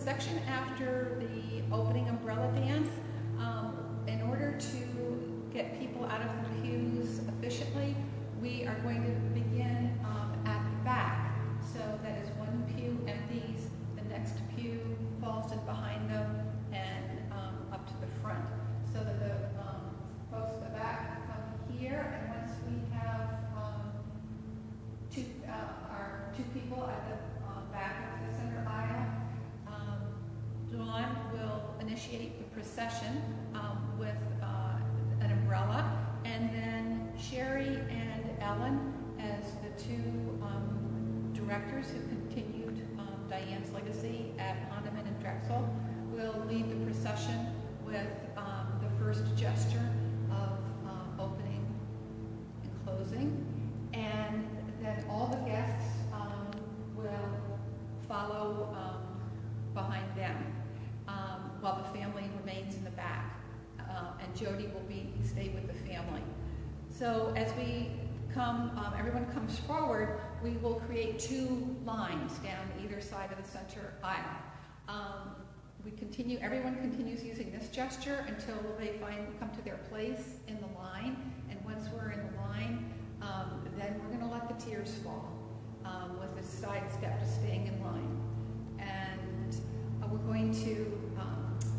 section after the opening umbrella dance. In order to get people out of the pews efficiently, we are going to begin at the back. So that as one pew empties, the next pew falls in behind them and up to the front. So that the folks at the back come here, and once we have our two people at the back of the center aisle, Dawn will initiate the procession with an umbrella, and then Sherry and Ellen, as the two directors who continued Diane's legacy at Hondeman and Drexel, will lead the procession with the first gesture of opening and closing, and then all the guests will follow behind them while the family remains in the back, and Jody will stay with the family. So as we come, everyone comes forward, we will create two lines down either side of the center aisle. Everyone continues using this gesture until they come to their place in the line, and once we're in the line, then we're going to let the tears fall with a side step to staying in line. And we're going to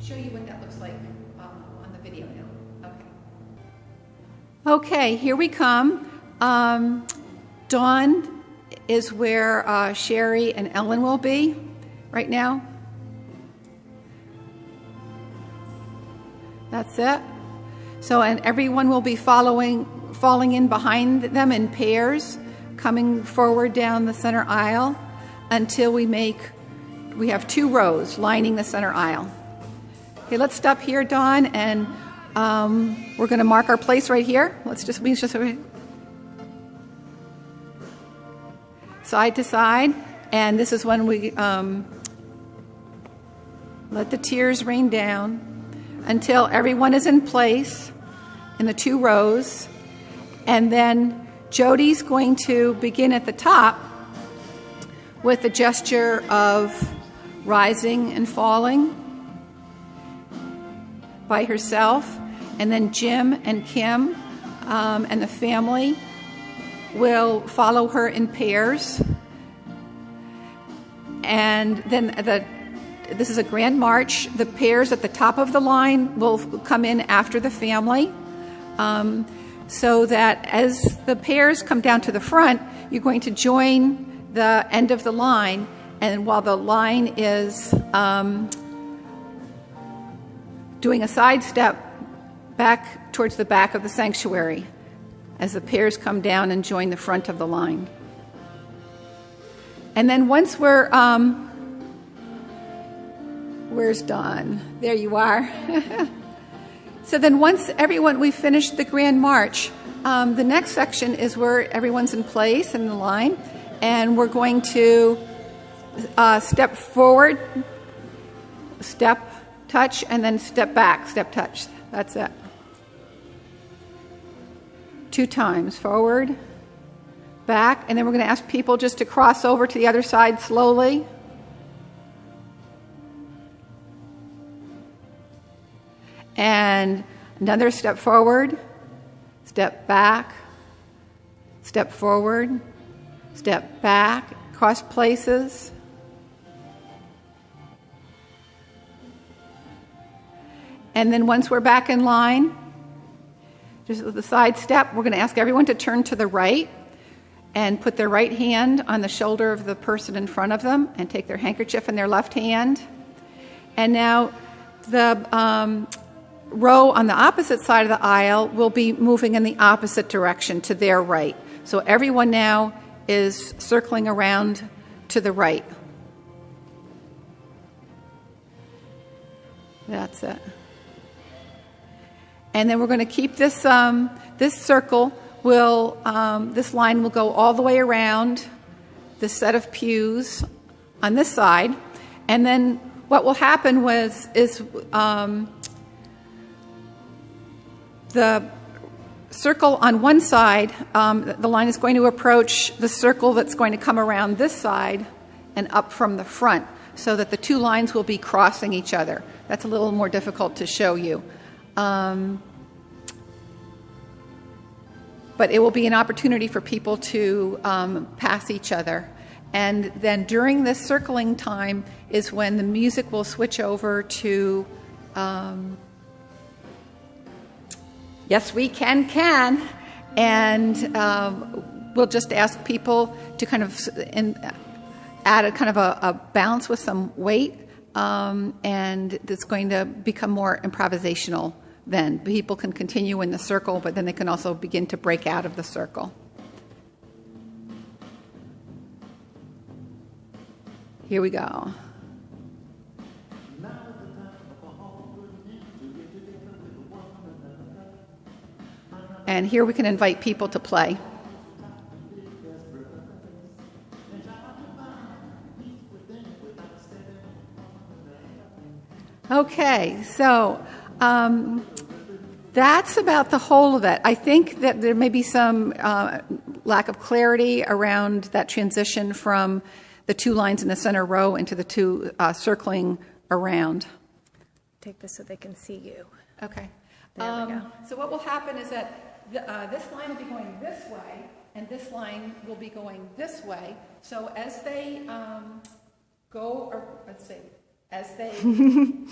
show you what that looks like on the video now. Okay, here we come. Dawn is where Sherry and Ellen will be right now. That's it. So, and everyone will be falling in behind them in pairs, coming forward down the center aisle until we have two rows lining the center aisle. Okay, let's stop here, Dawn, and we're going to mark our place right here. Side to side, and this is when we let the tears rain down until everyone is in place in the two rows, and then Jody's going to begin at the top with the gesture of rising and falling by herself, and then Jim and Kim and the family will follow her in pairs. And then this is a grand march. The pairs at the top of the line will come in after the family, so that as the pairs come down to the front, you're going to join the end of the line, and while the line is doing a side step back towards the back of the sanctuary as the pairs come down and join the front of the line. And then once where's Dawn? There you are. So then once we finish the grand march, the next section is where everyone's in place in the line, and we're going to step forward, step, touch, and then step back, step, touch. That's it. 2 times, forward, back, and then we're going to ask people just to cross over to the other side slowly. And another step forward, step back, step forward, step back, cross places. And then once we're back in line, just with the side step, we're going to ask everyone to turn to the right and put their right hand on the shoulder of the person in front of them and take their handkerchief in their left hand. And now the row on the opposite side of the aisle will be moving in the opposite direction to their right. So everyone now is circling around to the right. That's it. And then we're going to keep this this circle this line will go all the way around this set of pews on this side, and then what will happen is the circle on one side, the line is going to approach the circle that's going to come around this side and up from the front. so that the two lines will be crossing each other. That's a little more difficult to show you. But it will be an opportunity for people to pass each other. And then during this circling time is when the music will switch over to Yes We Can. And we'll just ask people to kind of add a kind of a balance with some weight. And it's going to become more improvisational then. People can continue in the circle, but then they can also begin to break out of the circle. Here we go. And here we can invite people to play. Okay, so that's about the whole of it. I think that there may be some lack of clarity around that transition from the two lines in the center row into the two circling around. Take this so they can see you. Okay. There we go. So what will happen is that this line will be going this way, and this line will be going this way. So as they as they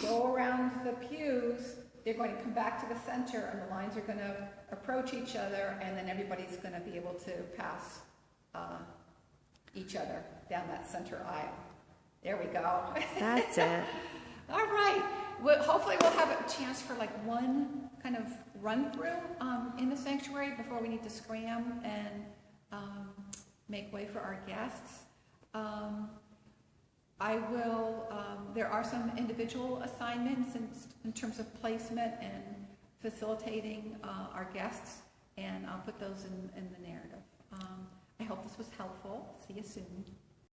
go around the pews, they're going to come back to the center, and the lines are going to approach each other, and then everybody's going to be able to pass each other down that center aisle. There we go. That's it. All right. Well, hopefully we'll have a chance for like one kind of run through in the sanctuary before we need to scram and make way for our guests. There are some individual assignments in terms of placement and facilitating our guests, and I'll put those in the narrative. I hope this was helpful. See you soon.